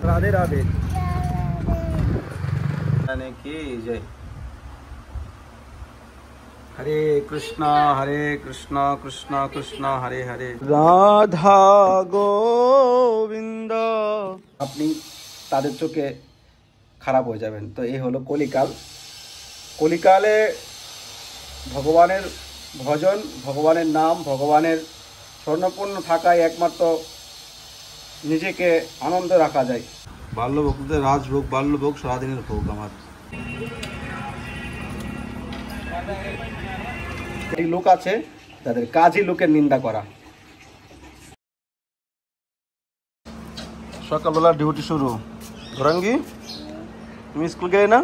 राधे राधे की जय। हरे कृष्णा कृष्णा कृष्णा हरे हरे राधा गोविंद। আপনি তাদের চোখে খারাপ হয়ে যাবেন। তো এই হলো কলিকাল। কলিকালে ভগবানের ভজন, ভগবানের নাম, ভগবানের স্বর্ণপূর্ণ থাকায় একমাত্র নিজেকে আনন্দ রাখা যায়। বাল্যভোগদের রাজভোগ, বাল্যভোগ সারাদিনের ভোগ আমার। এই লোক আছে তাদের কাজই লোকের নিন্দা করা। সকালবেলা ডিউটি শুরু। গৌরাঙ্গী, তুমি স্কুল গেলে না?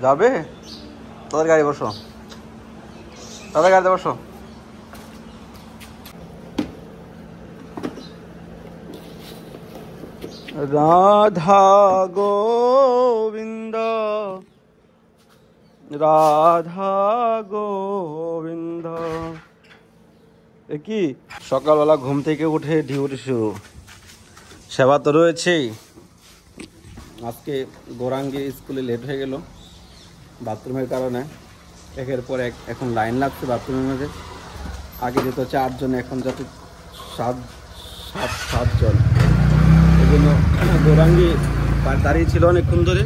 যাবে? তাদের গাড়ি বসো, তাদের গাড়িতে বসো। রাধা গোবিন্দ রাধা গোবিন্দ। এ কি সকালবেলা ঘুম থেকে উঠে ডিউটি শুরু। সেবা তো রয়েছেই। আজকে গৌরাঙ্গী স্কুলে লেট হয়ে গেল বাথরুমের কারণে। একের পর এক এখন লাইন লাগছে বাথরুমের মধ্যে। আগে যেত 4 জন, এখন যাতে 7 জন। এই জন্য গৌরাঙ্গী দাঁড়িয়ে ছিল অনেকক্ষণ ধরে,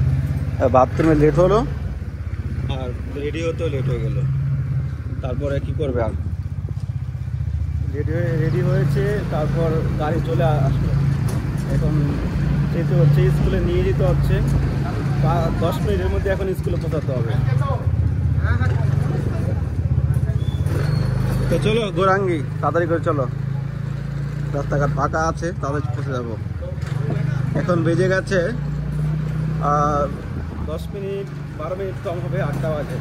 বাথরুমে লেট হলো আর রেডি হতেও লেট হয়ে গেল। তারপরে কি করবে, আর রেডি হয়েছে, তারপর গাড়ি চলে আসলো। এখন যেতে হচ্ছে, স্কুলে নিয়ে যেতে হচ্ছে। 10 মিনিটের মধ্যে এখন স্কুলে পৌঁছাতে হবে। তো চলো গৌরাঙ্গী, তাড়াতাড়ি করে চলো, রাস্তাঘাট ফাঁকা আছে, তাড়াতাড়ি পৌঁছে যাবো। এখন বেজে গেছে 10 মিনিট 12 মিনিট কম হবে, 8টা বাজে।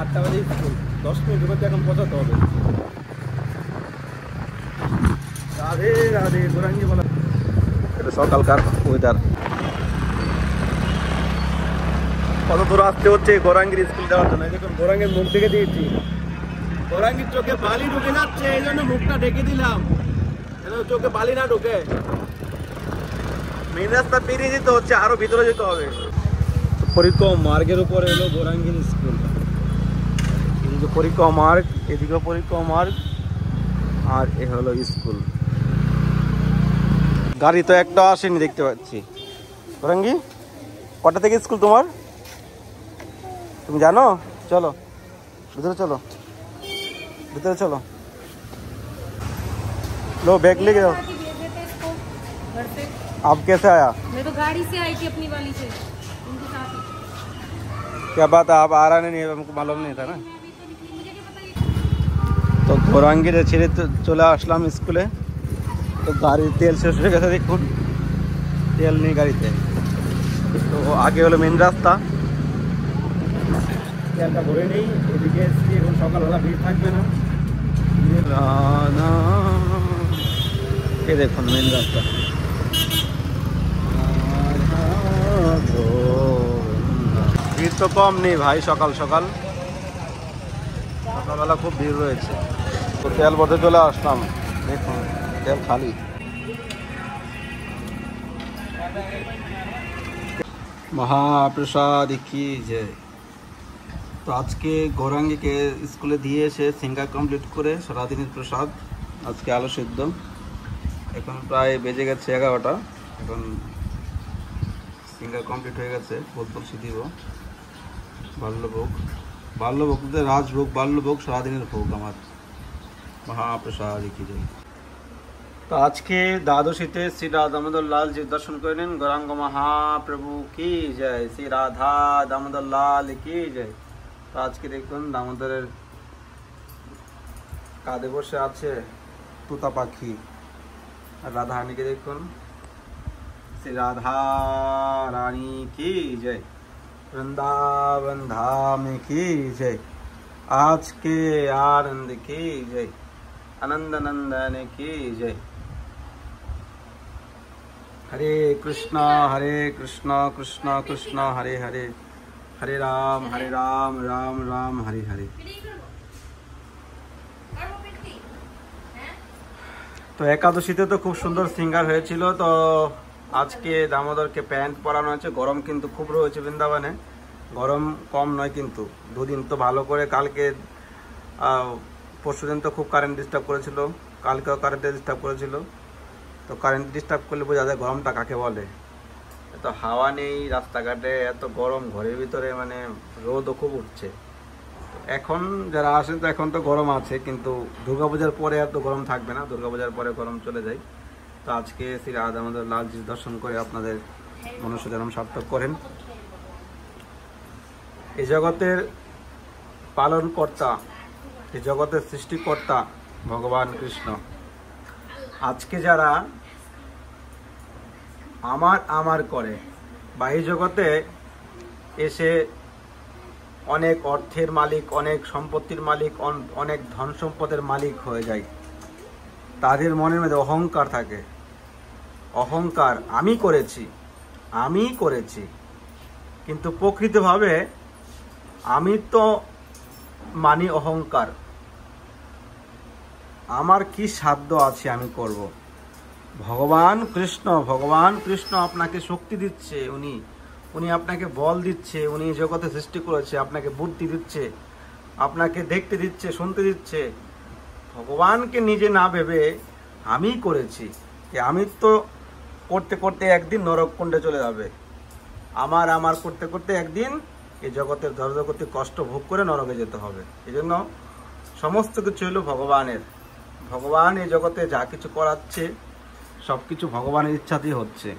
8টা বাজে স্কুল, 10 মিনিটের মধ্যে এখন পৌঁছাতে হবে। রাধে রাধে গৌরাঙ্গী বলা। এটা সকালকার ওয়েদার। কত দূর আসতে হচ্ছে গৌরাঙ্গীর স্কুল যাওয়ার জন্য। দেখুন গৌরাঙ্গীর মুখ ঢেকে দিয়েছি। গৌরাঙ্গীর চোখে বালি ঢুকে যাচ্ছে, এই জন্য মুখটা ঢেকে দিলাম, চোখে বালি না ঢুকে। মেন রাস্তা পেরিয়ে যেতে হচ্ছে, আরো ভিতরে যেতে হবে। পরিক্রম মার্গের উপরে হলো গৌরাঙ্গীর স্কুল। এদিকে পরিক্রম মার্গ, এদিকে পরিক্রম মার্গ, আর এ হলো স্কুল। গাড়ি তো একটা আসেনি দেখতে পাচ্ছি। গৌরাঙ্গী, কটা থেকে স্কুল তোমার, তুমি জানো? চলো ভিতরে, চলো ভিতরে चलो। लो बैग लेके जाओ। आप कैसे आया? मैं तो गाड़ी से आई थी अपनी वाली से, उनके साथ ही। क्या बात है, आप आ रहा नहीं, हमको मालूम नहीं था ना। তো গৌরাঙ্গীর ছেড়ে চলে আসলাম স্কুলে। তো গাড়ির তেল শেষ হয়ে গেছে, দেখুন তেল নেই গাড়িতে। তো আগে হলো মেন রাস্তা, তেলটা ভরে নেই। এদিকে এসছি, এখন সকালবেলা ভিড় থাকবে না। এই দেখুন মেন রাস্তা। ভিড় তো কম নেই ভাই, সকাল সকালবেলা খুব ভিড় রয়েছে। তো তেল ভরতে চলে আসলাম, দেখুন তেল খালি। মহাপ্রসাদ কি জয়। তো আজকে গৌরাঙ্গীকে স্কুলে দিয়ে এসে সিঙ্গা কমপ্লিট করে সারাদিনের প্রসাদ আজকে আলু সিদ্ধ। এখন প্রায় বেজে গেছে 11টা। এখন সিঙ্গা কমপ্লিট হয়ে গেছে, বোল বলছি দিব। বাল্যভোগদের রাজভোগ, বাল্যভোগ সারাদিনের ভোগ আমার। মহাপ্রসাদ কি জয়। তো আজকে দ্বাদশীতে শ্রী রাধা দামোদর লাল জি দর্শন করে নিন। গৌরাঙ্গ মহাপ্রভু কি জয়, শ্রী রাধা দামোদর লাল কি জয়। তো আজকে দেখুন দামোদরের কাঁধে বসে আছে তোতা পাখি, আর রাধা রানীকে দেখুন, শ্রী রাধা রানী কি জয়, वृंदावन धाम की जय, आज के आनंद की जय, आनंद नंदन की जय। हरे कृष्णा कृष्णा कृष्णा हरे हरे, हरे राम राम राम हरे हरे। তো একাদশীতে তো খুব সুন্দর সিঙ্গার হয়েছিল। তো আজকে দামোদরকে প্যান্ট পরানো হয়েছে। গরম কিন্তু খুব রয়েছে বৃন্দাবনে, গরম কম নয় কিন্তু। দুদিন তো ভালো করে, কালকে পরশুদিন তো খুব কারেন্ট ডিস্টার্ব করেছিল, কালকেও কারেন্টে ডিস্টার্ব করেছিল। তো কারেন্ট ডিস্টার্ব করলে বোঝা যায় গরমটা কাকে বলে। এত হাওয়া নেই রাস্তাঘাটে, এত গরম, ঘরের ভিতরে মানে রোদও খুব উঠছে। এখন যারা আসেন তো এখন তো গরম আছে, কিন্তু দুর্গাপূজার পরে এত গরম থাকবে না, দুর্গাপূজার পরে গরম চলে যায়। তো আজকে শ্রী রাধা দামোদর লালজি দর্শন করে আপনাদের মনুষ্য জন্ম সার্থক করেন। এই জগতের পালনকর্তা, এই জগতের সৃষ্টিকর্তা ভগবান কৃষ্ণ। আজকে যারা আমার আমার করে বা এই জগতে এসে অনেক অর্থের মালিক, অনেক সম্পত্তির মালিক, অনেক ধন সম্পদের মালিক হয়ে যায়, তাদের মনের মধ্যে অহংকার থাকে। অহংকার, আমি করেছি, আমি করেছি। কিন্তু প্রকৃতভাবে আমি তো মানি অহংকার। আমার কি সাধ্য আছে আমি করব। ভগবান কৃষ্ণ আপনাকে শক্তি দিচ্ছে, উনি আপনাকে বল দিচ্ছে, উনি জগতে সৃষ্টি করেছে, আপনাকে বুদ্ধি দিচ্ছে, আপনাকে দেখতে দিচ্ছে, শুনতে দিচ্ছে। ভগবানকে নিজে না ভেবে আমি করেছি, আমি তো করতে করতে একদিন নরককুণ্ডে চলে যাবে। আমার করতে করতে একদিন এই জগতের জড়জগতে কষ্ট ভোগ করে নরকে যেতে হবে। এই জন্য সমস্ত কিছু হলো ভগবানের। ভগবান এই জগতে যা কিছু করাচ্ছে সব কিছু ভগবানের ইচ্ছাতেই হচ্ছে,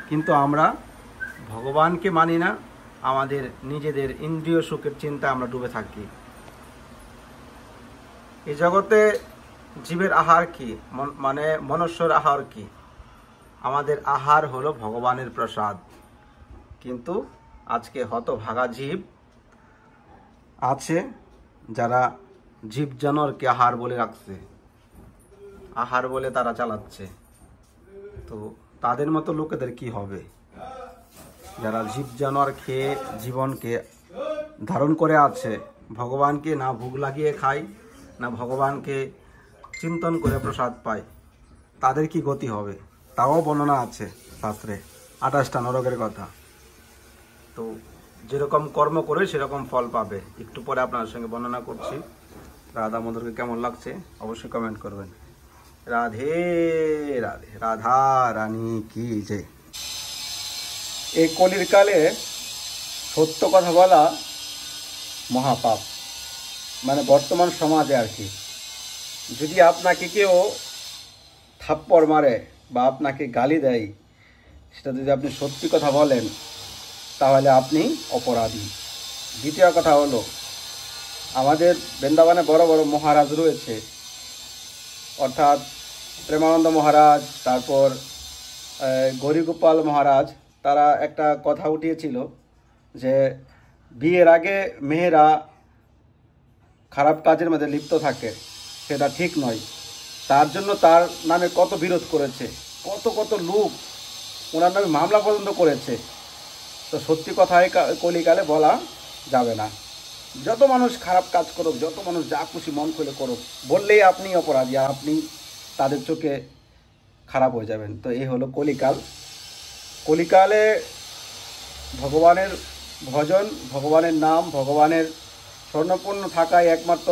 কিন্তু আমরা ভগবানকে মানি না, আমাদের নিজেদের ইন্দ্রিয় সুখের চিন্তা আমরা ডুবে থাকি। এই জগতে জীবের আহার কি, মানে মনুষ্যর আহার কি? আমাদের আহার হলো ভগবানের প্রসাদ। কিন্তু আজকে হতভাগা জীব আছে যারা জীব জানোয়ারকে আহার বলে রাখছে, আহার বলে তারা চালাচ্ছে। তো তাদের মতো লোকেদের কি হবে, যারা জীব জানোয়ার খেয়ে জীবনকে ধারণ করে আছে, ভগবানকে না ভোগ লাগিয়ে খায়, না ভগবানকে চিন্তন করে প্রসাদ পায়, তাদের কি গতি হবে? তাও বর্ণনা আছে শাস্ত্রে, 28টা নরকের কথা। তো যেরকম কর্ম করে সেরকম ফল পাবে। একটু পরে আপনার সঙ্গে বর্ণনা করছি। রাধা দামোদরকে কেমন লাগছে অবশ্যই কমেন্ট করবেন। রাধে রাধে, রাধা রানী কি জয়। এই কলির কালে সত্য কথা বলা মহাপাপ, মানে বর্তমান সমাজে আর কি। যদি আপনাকে কেউ থাপ্পড় মারে বা আপনাকে গালি দেয়, সেটা যদি আপনি সত্যি কথা বলেন তাহলে আপনি অপরাধী। দ্বিতীয় কথা হলো, আমাদের বৃন্দাবনে বড় বড় মহারাজ রয়েছে, অর্থাৎ প্রেমানন্দ মহারাজ, তারপর গৌরীগোপাল মহারাজ। তারা একটা কথা উঠিয়েছিল যে বিয়ের আগে মেয়েরা খারাপ কাজের মধ্যে লিপ্ত থাকে, সেটা ঠিক নয়। তার জন্য তার নামে কত বিরোধ করেছে, কত কত লোক ওনার নামে মামলা পর্যন্ত করেছে। তো সত্যি কথাই কলিকালে বলা যাবে না। যত মানুষ খারাপ কাজ করুক, যত মানুষ যা খুশি মন খুলে করুক, বললেই আপনি অপরাধী, আর আপনি তাদের চোখে খারাপ হয়ে যাবেন। তো এই হলো কলিকাল। কলিকালে ভগবানের ভজন, ভগবানের নাম, ভগবানের স্বর্ণপূর্ণ থাকায় একমাত্র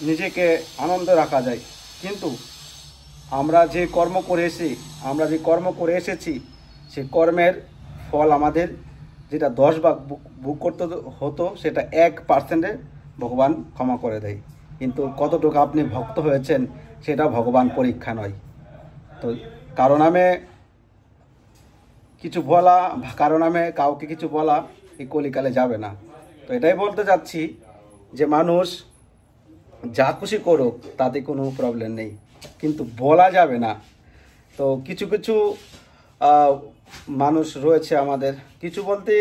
নিজেকে আনন্দ রাখা যায়। কিন্তু আমরা যে কর্ম করে এসেছি সেই কর্মের ফল আমাদের যেটা 10 ভাগ ভোগ করতে হতো, সেটা 1% ভগবান ক্ষমা করে দেয়। কিন্তু কতটুকু আপনি ভক্ত হয়েছেন সেটা ভগবান পরীক্ষা নয়। তো কারো নামে কিছু বলা, কারো নামে কাউকে কিছু বলা এই কলিকালে যাবে না। তো এটাই বলতে চাচ্ছি যে মানুষ যা খুশি করুক তাতে কোনো প্রবলেম নেই, কিন্তু বলা যাবে না। তো কিছু কিছু মানুষ রয়েছে আমাদের, কিছু বলতে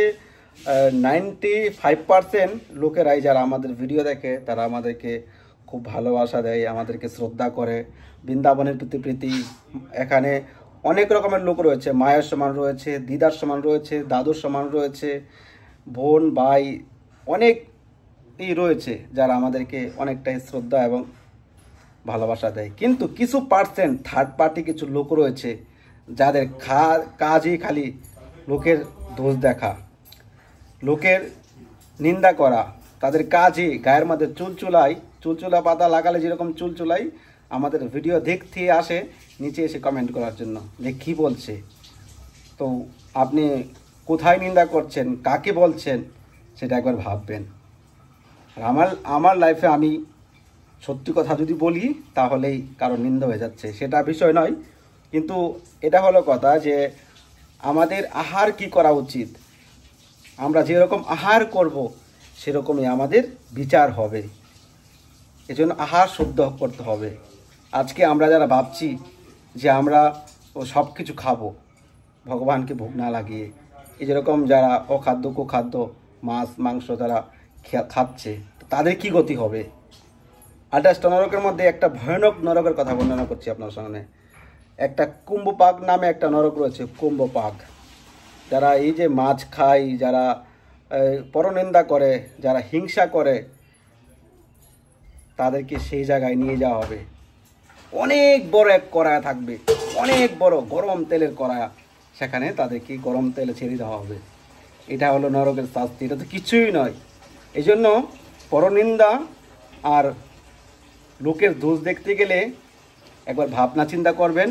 95% লোকেরাই যারা আমাদের ভিডিও দেখে তারা আমাদেরকে খুব ভালোবাসা দেয়, আমাদেরকে শ্রদ্ধা করে, বৃন্দাবনের প্রতি প্রীতি। এখানে অনেক রকমের লোক রয়েছে, মায়ের সমান রয়েছে, দিদার সমান রয়েছে, দাদুর সমান রয়েছে, বোন ভাই অনেকই রয়েছে যারা আমাদেরকে অনেকটাই শ্রদ্ধা এবং ভালোবাসা দেয়। কিন্তু কিছু পার্সেন্ট থার্ড পার্টি কিছু লোক রয়েছে যাদের কাজই খালি লোকের দোষ দেখা, লোকের নিন্দা করা। তাদের কাজই গায়ের মধ্যে চুলচুলা পাতা লাগালে যেরকম চুলচুলাই আমাদের ভিডিও দেখতে আসে নিচে এসে কমেন্ট করার জন্য যে কী বলছে। তো আপনি কোথায় নিন্দা করছেন, কাকে বলছেন, সেটা একবার ভাববেন। আর আমার লাইফে আমি সত্যি কথা যদি বলি তাহলেই কারো নিন্দা হয়ে যাচ্ছে, সেটা বিষয় নয়। কিন্তু এটা হলো কথা যে আমাদের আহার কি করা উচিত, আমরা যেরকম আহার করব সেরকমই আমাদের বিচার হবে। এজন্য আহার শুদ্ধ করতে হবে। আজকে আমরা যারা ভাবছি যে আমরা সব কিছু খাবো ভগবানকে ভোগ না লাগিয়ে, এই যেরকম যারা অখাদ্য কুখাদ্য মাছ মাংস যারা খাচ্ছে তাদের কি গতি হবে? 28টা নরকের মধ্যে একটা ভয়ানক নরকের কথা বর্ণনা করছি আপনার সামনে। একটা কুম্ভপাক নামে একটা নরক রয়েছে, কুম্ভপাক। যারা এই যে মাছ খায়, যারা পরনিন্দা করে, যারা হিংসা করে, তাদেরকে সেই জায়গায় নিয়ে যাওয়া হবে। অনেক বড় এক কড়াই থাকবে, অনেক বড় গরম তেলের কড়াই, সেখানে তাদেরকে গরম তেলে ছেড়ে দেওয়া হবে। এটা হলো নরকের শাস্তি, এটা তো কিছুই নয়। এই জন্য পরনিন্দা আর লোকের দোষ দেখতে গেলে একবার ভাবনা চিন্তা করবেন।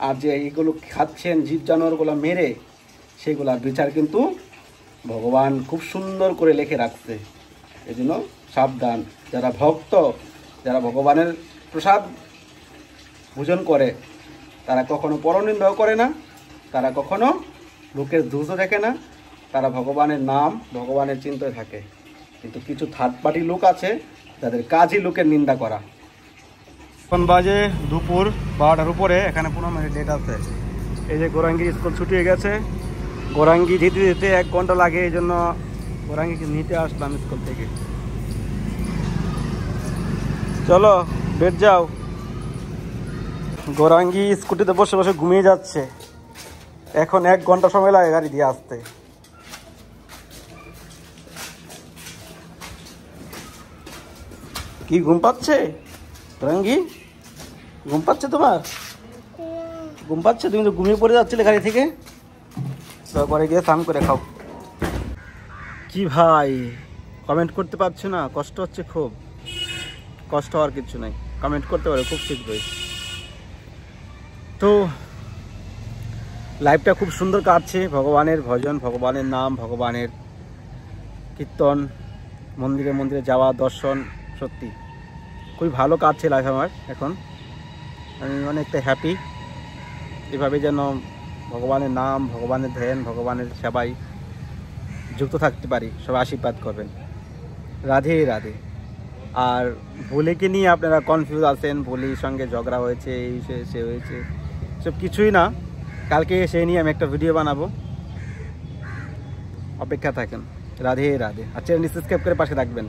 আর যে এইগুলো খাচ্ছেন জীব জানোয়ারগুলো মেরে, সেগুলোর বিচার কিন্তু ভগবান খুব সুন্দর করে লিখে রাখছে। এই জন্য সাবধান। যারা ভক্ত, যারা ভগবানের প্রসাদ ভোজন করে, তারা কখনো পরনিন্দাও করে না, তারা কখনো লোকের দোষও দেখে না, তারা ভগবানের নাম ভগবানের চিন্তায় থাকে। কিন্তু কিছু থার্ড পার্টি লোক আছে যাদের কাজই লোকের নিন্দা করা। এখন বাজে দুপুর 12টার উপরে, এখানে 15 মিনিট লেট আছে। এই যে গোরাঙ্গি স্কুল ছুটি হয়ে গেছে, গোরাঙ্গি যেতে যেতে 1 ঘন্টা লাগে। এই জন্য গোরাঙ্গিকে নিতে আসলাম স্কুল থেকে। চলো বেড যাও। গোরাঙ্গি স্কুটিতে বসে বসে ঘুমিয়ে যাচ্ছে। এখন 1 ঘন্টা সময় লাগে গাড়ি দিয়ে আসতে। কি ঘুম পাচ্ছে গোরাঙ্গি? ঘুম পাচ্ছে তোমার? ঘুম পাচ্ছে? তুমি তো ঘুমিয়ে পড়ে যাচ্ছিলে গাড়ি থেকে। তারপরে গিয়ে স্নান করে খাও। কি ভাই কমেন্ট করতে পারছো না? কষ্ট হচ্ছে খুব? কষ্ট হওয়ার কিছু নাই, কমেন্ট করতে পারো খুব শীঘ্রই। তো লাইফটা খুব সুন্দর কাটছে। ভগবানের ভজন, ভগবানের নাম, ভগবানের কীর্তন, মন্দিরে মন্দিরে যাওয়া, দর্শন, সত্যি খুবই ভালো কাটছে লাইফ আমার। এখন আমি অনেকটা হ্যাপি। এভাবে যেন ভগবানের নাম, ভগবানের ধ্যান, ভগবানের সেবায় যুক্ত থাকতে পারি। সবাই আশীর্বাদ করবেন। রাধে রাধে। আর ভুলিকে নিয়ে আপনারা কনফিউজ আছেন, ভুলির সঙ্গে ঝগড়া হয়েছে, এই হয়েছে, সে হয়েছে, সব কিছুই না। কালকে সেই নিয়ে আমি একটা ভিডিও বানাবো, অপেক্ষা থাকেন। রাধে রাধে। আর চ্যানেলটি সাবস্ক্রাইব করে পাশে থাকবেন।